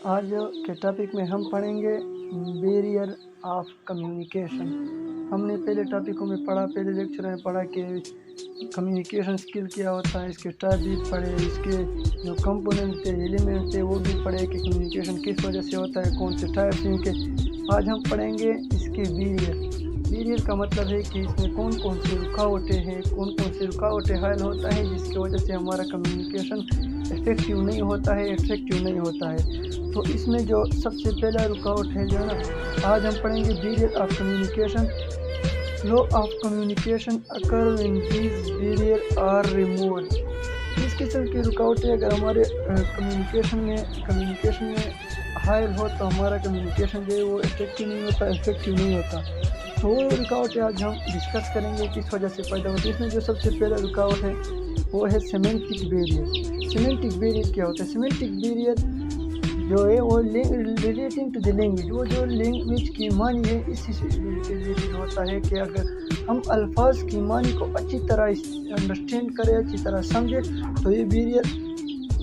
آج کے ٹاپک میں ہم پڑھیں گے بیریئر آف کمیونیکیشن۔ ہم نے پہلے ٹاپکوں میں پڑھا، پہلے لیکچر میں پڑھا کہ کمیونیکیشن سکل کیا ہوتا ہے، اس کے ٹائپ بھی پڑھے، اس کے جو کمپوننٹ تھے، ایلیمنٹ تھے وہ بھی پڑھے کہ کمیونیکیشن کس وجہ سے ہوتا ہے، کون سے ٹائپس ہیں کے۔ آج ہم پڑھیں گے اس کے بیریئر کا مطلب ہے کہ اس میں کون کون سی رکاوٹیں ہیں، کون کون سی رکاوٹیں حائل ہوتا ہے جس کی وجہ سے ہمارا کمیونیکیشن افیکٹیو نہیں ہوتا ہے، ایفیکٹیو نہیں ہوتا ہے۔ تو اس میں جو سب سے پہلا رکاوٹ ہے جو ہے نا، آج ہم پڑھیں گے barrier of communication. Low of communication occur when these barrier are removed. اس قسم کی رکاوٹیں اگر ہمارے کمیونیکیشن میں حائل ہو تو ہمارا کمیونیکیشن جو ہے وہ افیکٹیو نہیں ہوتا۔ تو وہ رکاوٹیں آج ہم ڈسکس کریں گے کس وجہ سے پیدا ہوتی ہے۔ اس میں جو سب سے پہلا رکاوٹ ہے وہ ہے سیمینٹک بیریئر۔ سیمینٹک بیریئر کیا ہوتا ہے؟ سیمینٹک بیریئر جو ہے وہ ریلیٹنگ ٹو دی لینگویج، وہ جو لینگویج کی معنی ہے اس سے ریلیٹڈ ہوتا ہے کہ اگر ہم الفاظ کی معنی کو اچھی طرح انڈرسٹینڈ کریں، اچھی طرح سمجھیں تو یہ بیریئر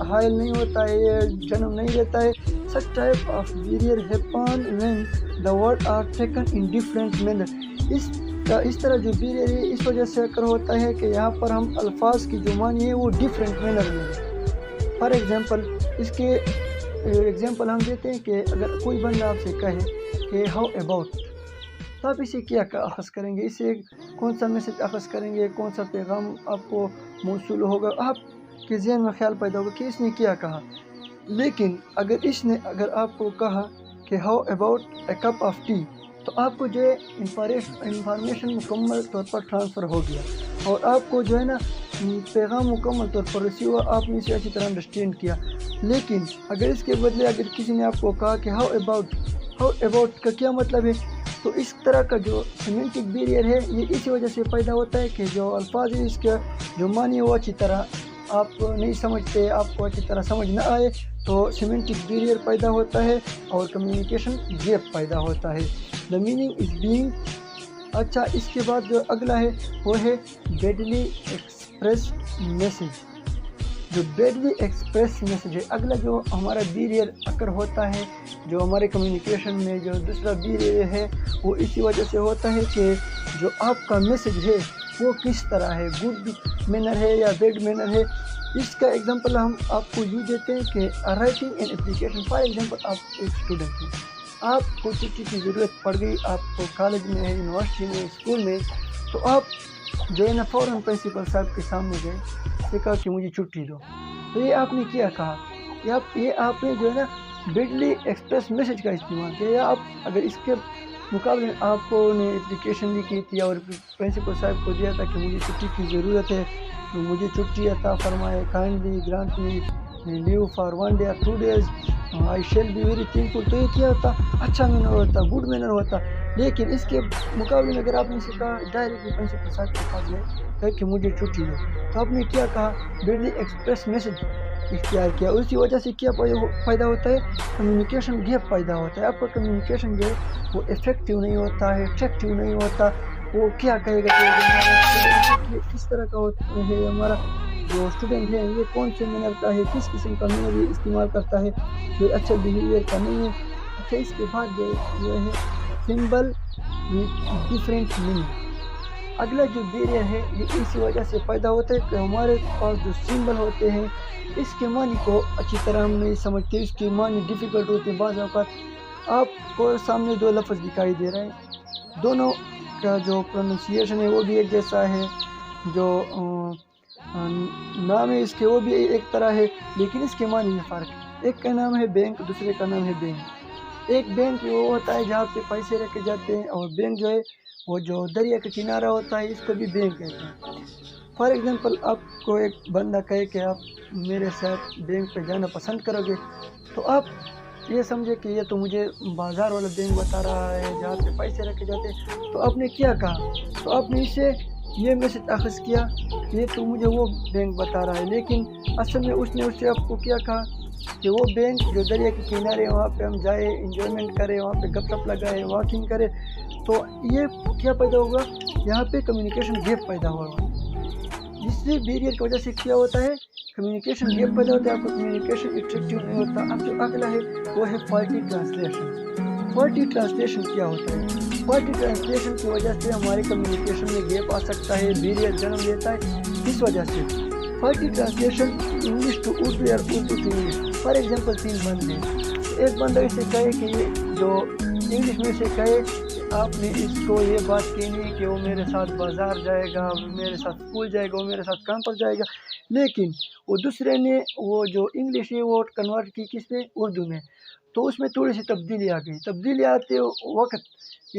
حائل نہیں ہوتا ہے، یہ جنم نہیں لیتا ہے۔ Such type of barrier happen when the words are taken in different manner۔ اس طرح جو بیریئر ہے اس وجہ سے اکر ہوتا ہے کہ یہاں پر ہم الفاظ کی جو معنی ہے وہ ڈیفرنٹ مینر میں ہے۔ فار ایگزامپل، اس کے ایگزامپل ہم دیتے ہیں کہ اگر کوئی بندہ آپ سے کہے کہ ہاؤ اباؤٹ، تو آپ اسے کیا اخذ کریں گے؟ اسے کون سا میسج اخذ کریں گے، کون سا پیغام آپ کو موصول ہوگا؟ آپ کے ذہن میں خیال پیدا ہوگا کہ اس نے کیا کہا۔ لیکن اگر آپ کو کہا کہ how about a cup of T, تو آپ کو جو ہے انفارمیشن مکمل طور پر ٹرانسفر ہو گیا اور آپ کو جو ہے نا پیغام مکمل طور پر ریسیو ہوا، آپ نے اسے اچھی طرح انڈرسٹینڈ کیا۔ لیکن اگر اس کے بدلے اگر کسی نے آپ کو کہا کہ ہاؤ اباؤٹ کا کیا مطلب ہے، تو اس طرح کا جو سیمینٹک بیریئر ہے یہ اسی وجہ سے پیدا ہوتا ہے کہ جو الفاظ ہے اس کا جو معنی ہے وہ اچھی طرح آپ نہیں سمجھتے، آپ کو اچھی طرح سمجھ نہ آئے تو سیمینٹک بیریئر پیدا ہوتا ہے اور کمیونیکیشن گیپ پیدا ہوتا ہے۔ The meaning is being. اچھا، اس کے بعد جو اگلا ہے وہ ہے بیڈلی ایکسپریسڈ میسج۔ جو بیڈلی ایکسپریس میسج ہے، اگلا جو ہمارا بیریئر اکر ہوتا ہے جو ہمارے کمیونیکیشن میں جو دوسرا بیریئر ہے وہ اسی وجہ سے ہوتا ہے کہ جو آپ کا میسج ہے وہ کس طرح ہے، گڈ مینر ہے یا بیڈ مینر ہے۔ اس کا ایگزامپل ہم آپ کو یوں دیتے ہیں کہ writing an application. For example, آپ ایک اسٹوڈنٹ ہیں، آپ کو چھٹی کی ضرورت پڑ گئی، آپ کو کالج میں ہے، یونیورسٹی میں، اسکول میں، تو آپ جو ہے نا فوراً پرنسپل صاحب کے سامنے گئے، سے کہا کہ مجھے چھٹی دو۔ تو یہ آپ نے کیا کہا؟ یہ آپ نے جو ہے نا بیڈلی ایکسپریس میسج کا استعمال کیا۔ یا آپ اگر اس کے مقابلے میں آپ کو نے اپلیکیشن لکھی تھی اور پرنسپل صاحب کو دیا تھا کہ مجھے چھٹی کی ضرورت ہے، تو مجھے چھٹی عطا فرمائے، kindly grant me leave for 1 day or 2 days، I shall be very thankful. تو یہ کیا ہوتا؟ اچھا مینر ہوتا، گڈ مینر ہوتا۔ لیکن اس کے مقابلے میں اگر آپ نے سے کہا ڈائریکٹلی پرنسپل صاحب کے پاس گئے کہ مجھے چھٹی دو، تو آپ نے کیا کہا؟ بیڈلی ایکسپریس میسج اختیار کیا۔ اسی وجہ سے کیا پیدا ہوتا ہے؟ کمیونیکیشن گیپ پیدا ہوتا ہے۔ آپ کا کمیونیکیشن جو ہے وہ افیکٹیو نہیں ہوتا ہے، افیکٹیو نہیں ہوتا۔ وہ کیا کہے گا کہ کس طرح کا ہے ہمارا جو اسٹوڈنٹ ہے، یہ کون سے مینر کا ہے، کس قسم کا مینر یہ استعمال کرتا ہے، جو اچھا بیہیویئر کا نہیں ہے۔ اچھا، اس کے بعد جو ہے سمبل وتھ ڈفرینٹ میننگ۔ اگلا جو بیریئر ہے یہ اسی وجہ سے پیدا ہوتا ہے کہ ہمارے پاس جو سمبل ہوتے ہیں اس کے معنی کو اچھی طرح ہم نہیں سمجھتے، اس کے معنی ڈیفیکلٹ ہوتے ہیں۔ بعض اوقات آپ کو سامنے دو لفظ دکھائی دے رہے ہیں، دونوں کا جو پروننسیشن ہے وہ بھی ایک جیسا ہے، جو نام ہے اس کے وہ بھی ایک طرح ہے، لیکن اس کے معنی میں فرق ہے۔ ایک کا نام ہے بینک، دوسرے کا نام ہے بینک۔ ایک بینک وہ ہوتا ہے جہاں پہ پیسے رکھے جاتے ہیں، اور بینک جو ہے وہ جو دریا کا کنارہ ہوتا ہے اس کو بھی بینک کہتے ہیں۔ فار ایگزامپل، آپ کو ایک بندہ کہے کہ آپ میرے ساتھ بینک پہ جانا پسند کرو گے، تو آپ یہ سمجھے کہ یہ تو مجھے بازار والا بینک بتا رہا ہے جہاں پہ پیسے رکھے جاتے ہیں۔ تو آپ نے کیا کہا؟ تو آپ نے اسے یہ میسج اخذ کیا کہ یہ تو مجھے وہ بینک بتا رہا ہے، لیکن اصل میں اس نے اس سے آپ کو کیا کہا کہ وہ بینک جو دریا کے کنارے وہاں پہ ہم جائے، انجوائمنٹ کریں، وہاں پہ گپ شپ لگائے، واکنگ کرے۔ تو یہ کیا پیدا ہوگا؟ یہاں پہ کمیونیکیشن گیپ پیدا ہوگا، جس سے بیریئر کی وجہ سے کیا ہوتا ہے کمیونیکیشن گیپ پیدا ہوتا ہے، آپ کا کمیونیکیشن اٹریکٹیو نہیں ہوتا۔ اب جو اگلا ہے وہ ہے فالٹی ٹرانسلیشن۔ فالٹی ٹرانسلیشن کیا ہوتا ہے؟ فالٹی ٹرانسلیشن کی وجہ سے ہمارے کمیونیکیشن میں گیپ آ سکتا ہے، بیریئر جنم لیتا ہے۔ اس وجہ سے faulty translation English to Urdu یا Urdu to English, for example 3 بندے، ایک بندہ اسے کہے کہ یہ جو انگلش میں سے کہے آپ نے اس کو یہ بات کہنی ہے کہ وہ میرے ساتھ بازار جائے گا، میرے ساتھ اسکول جائے گا، وہ میرے ساتھ کام پر جائے گا، لیکن وہ دوسرے نے وہ جو انگلش ہے وہ کنورٹ کی کس میں؟ اردو میں، تو اس میں تھوڑی سی تبدیلی آ گئی۔ تبدیلی آتے وقت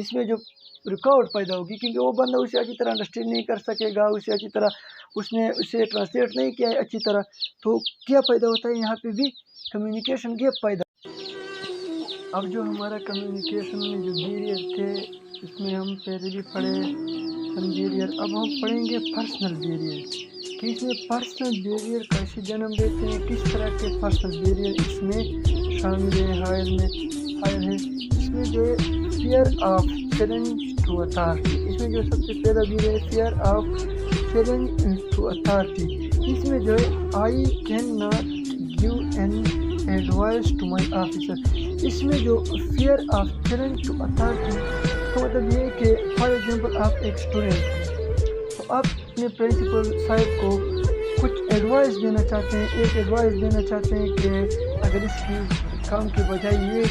اس میں جو رکاوٹ پیدا ہوگی، کیونکہ وہ بندہ اسے اچھی طرح انڈرسٹینڈ نہیں کر سکے گا، اسے اچھی طرح اس نے اسے ٹرانسلیٹ نہیں کیا ہے اچھی طرح، تو کیا پیدا ہوتا ہے؟ یہاں پہ بھی کمیونیکیشن گیپ پیدا۔ اب جو ہمارا کمیونیکیشن میں جو بیریئر تھے، اس میں ہم پہلے بھی پڑھے بیریئر، اب ہم پڑھیں گے پرسنل بیریئر، کہ اس میں پرسنل بیریئر کیسے جنم دیتے ہیں، کس طرح کے پرسنل بیریئر اس میں شامل ہے، حائل ہے۔ اس میں جو ہے fear of challenge to authority, اس میں جو سب سے پہلا بیریئر ہے fear of challenge to authority. اس میں جو ہے I can not give an advice to my officer, اس میں جو fear of challenge to authority کا مطلب یہ ہے کہ فار ایگزامپل آپ ایک اسٹوڈنٹ ہیں، تو آپ اپنے پرنسپل صاحب کو کچھ ایڈوائس دینا چاہتے ہیں، ایک ایڈوائس دینا چاہتے ہیں کہ اگر اس کی کام کے بجائے یہ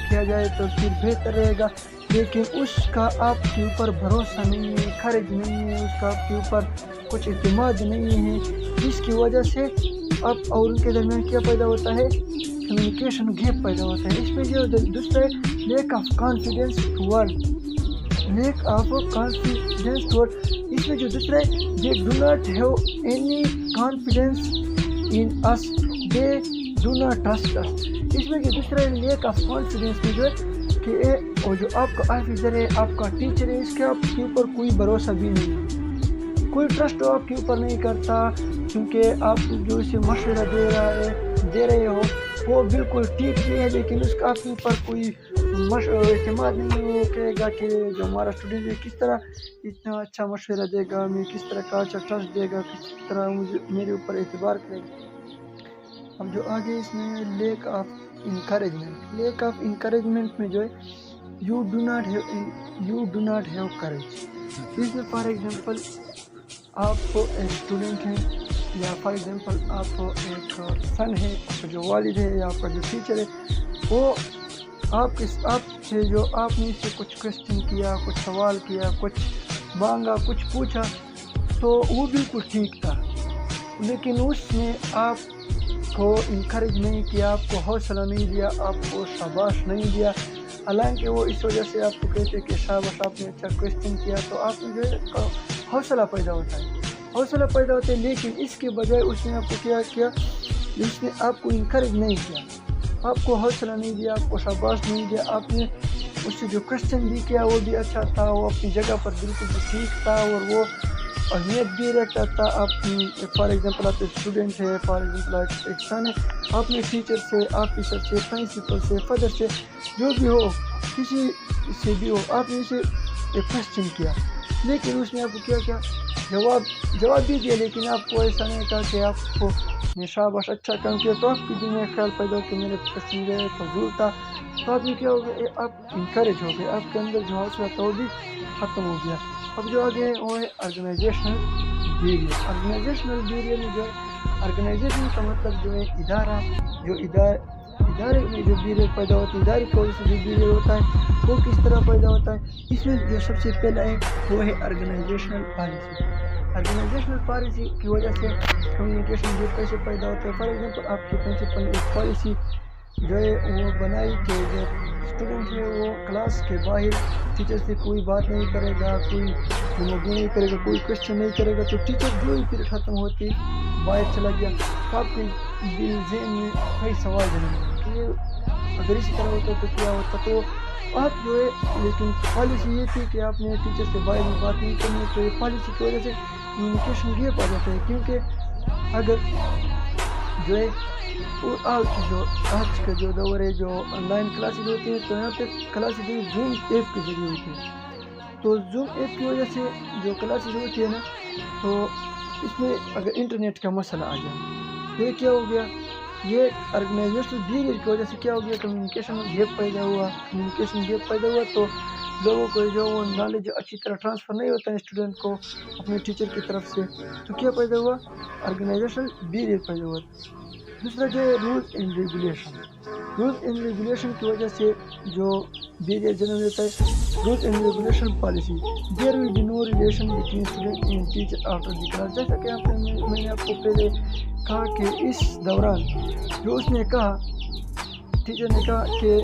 کیا جائے تو پھر بہتر رہے گا، لیکن اس کا آپ کے اوپر بھروسہ نہیں ہے، خرج نہیں ہے، اس کا آپ کے اوپر کچھ اعتماد نہیں ہے، جس کی وجہ سے آپ اور ان کے درمیان کیا پیدا ہوتا ہے؟ کمیونیکیشن گیپ پیدا ہوتا ہے۔ اس میں جو دوسرا ہے lack of confidence toward, lack of confidence toward, اس میں جو دوسرا ہے they do not have any confidence in us, they do not trust us, اس میں جو دوسرا ہے لیک آف کانفیڈینس میں جو ہے کہ اور جو آپ کا آفیسر ہے، آپ کا ٹیچر ہے، اس کے آپ کے اوپر کوئی بھروسہ بھی نہیں ہے، کوئی ٹرسٹ آپ کے اوپر نہیں کرتا، کیونکہ آپ جو اسے مشورہ دے رہے ہو وہ بالکل ٹھیک نہیں ہے، لیکن اس کا آپ کے اوپر کوئی اعتماد نہیں ہو، کہے گا کہ جو ہمارا اسٹوڈنٹ ہے کس طرح اتنا اچھا مشورہ دے گا، میں کس طرح کا اچھا ٹرسٹ دے گا، کس طرح مجھے میرے اوپر اعتبار کرے گا۔ اب جو آگے اس میں lack of encouragement, lack of encouragement میں جو ہے you do not have courage, اس میں فار ایگزامپل آپ ایک اسٹوڈنٹ ہیں، یا فار ایگزامپل آپ ایک سن ہے، آپ کا جو والد ہے یا آپ کا جو ٹیچر ہے، وہ آپ سے جو آپ نے اس سے کچھ کوشچن کیا، کچھ سوال کیا، کچھ مانگا، کچھ پوچھا، تو وہ بالکل ٹھیک تھا، لیکن اس نے آپ کو انکریج نہیں کیا، آپ کو حوصلہ نہیں دیا، آپ کو شاباش نہیں دیا، حالانکہ وہ اس وجہ سے آپ کو کہتے کہ شاباش آپ نے اچھا کوشچن کیا، تو آپ میں جو ہے حوصلہ پیدا ہوتا ہے، لیکن اس کے بجائے اس نے آپ کو کیا اس نے آپ کو انکریج نہیں کیا، آپ کو حوصلہ نہیں دیا، آپ کو شاباش نہیں دیا، آپ نے اس سے جو کوشچن بھی کیا وہ بھی اچھا تھا، وہ اپنی جگہ پر بالکل بھی ٹھیک تھا، اور وہ اہمیت بھی رکھتا تھا۔ آپ فار ایگزامپل آپ ایک اسٹوڈنٹ ہے، فار ایگزامپل آپ ایک سن ہے، آپ نے ٹیچر سے، آفیسر سے، پرنسپل سے، فادر سے، جو بھی ہو، کسی سے بھی ہو، آپ نے اسے ایک کوشچن کیا، لیکن اس نے آپ کو کیا جواب بھی دیا، لیکن آپ کو ایسا نہیں کہا کہ آپ کو نے شاباش اچھا کام کیا، تو آپ کے دل میں خیال پیدا ہو کہ میرے کوشچن جو ہے فضول تھا، تو آپ نے کیا ہو گیا، آپ انکریج ہو گئے، آپ کے اندر جو حوصلہ تھا وہ بھی ختم ہو گیا۔ اب جو آگے ہے وہ ہے آرگنائزیشنل بیریئر۔ آرگنائزیشنل بیریئر میں جو ہے آرگنائزیشن کا مطلب جو ہے ادارہ، جو ادارے میں جو بیریئر پیدا ہوتا ہے، ادارے کی وجہ سے جو بیریئر ہوتا ہے وہ کس طرح پیدا ہوتا ہے، اس میں جو سب سے پہلا ہے وہ ہے آرگنائزیشنل پالیسی۔ آرگنائزیشنل پالیسی کی وجہ سے کمیونیکیشن جو کیسے پیدا ہوتا ہے، فار ایگزامپل آپ کے پرنسپل نے ایک پالیسی جو ہے وہ بنائی کہ جو اسٹوڈنٹ ہے وہ کلاس کے باہر ٹیچر سے کوئی بات نہیں کرے گا، کوئی گفتگو نہیں کرے گا، کوئی کوشچن نہیں کرے گا، تو ٹیچر جو ہی پیریڈ ختم ہوتی باہر چلا گیا، تو آپ کے دل ذہن میں کئی سوال جنم گئے کہ اگر اسی طرح ہوتا تو کیا ہوتا، تو آپ جو ہے، لیکن پالیسی یہ تھی کہ آپ نے ٹیچر سے باہر میں بات نہیں کرنی، تو یہ پالیسی کی وجہ سے کمیونیکیشن گیپ آ جاتا ہے، کیونکہ اگر جو ہے آج کا جو دور ہے، جو آن لائن کلاسز ہوتی ہیں، تو یہاں پہ کلاسز زوم ایپ کے ذریعے ہوتی ہے، تو زوم ایپ کی وجہ سے جو کلاسز ہوتی ہے نا، تو اس میں اگر انٹرنیٹ کا مسئلہ آ جائے یہ کیا ہو گیا؟ یہ آرگنائزیشنل بیہیویئر کی وجہ سے کیا ہو گیا؟ کمیونیکیشن گیپ پیدا ہوا. کمیونیکیشن گیپ پیدا ہوا تو لوگوں کو جو وہ نالج اچھی طرح ٹرانسفر نہیں ہوتا ہے اسٹوڈنٹ کو اپنے ٹیچر کی طرف سے, تو کیا پیدا ہوا؟ آرگنائزیشنل بیہیویئر پیدا ہوا. دوسرا جو ہے rules and regulation. Rules and regulation کی وجہ سے جو بیہیویئر جنریٹ ہوتا ہے. Rules and regulation policy. There will be no relation between student and teacher after the class. جیسا کہ میں نے آپ کو پہلے کہا کہ اس دوران جو اس نے کہا, ٹیچر نے کہا کہ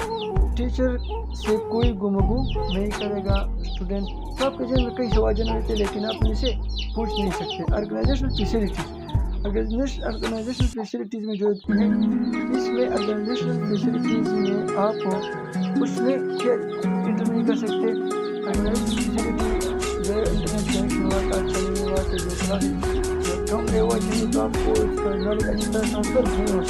ٹیچر سے کوئی گفتگو نہیں کرے گا اسٹوڈنٹ. تو آپ کے ذہن میں کئی سوال جنریٹ ہوتے ہیں لیکن آپ ان سے پوچھ نہیں سکتے. Organisational facilities. آرگنائزیشنل فیسلٹیز میں جو ہے اس میں آرگنائزیشنل فیسلٹیز میں آپ اس میں کیا انٹر نہیں کر سکتے. آرگنائزیشنل فیسلٹی جو انٹرنیٹ کنیکشن ہوا کا اچھا نہیں ہوا کہ جو کلاس کم رہے ہوا چاہیے تو آپ کو اس کا نالج اچھی طرح ٹرانسفر نہیں ہو سکتا.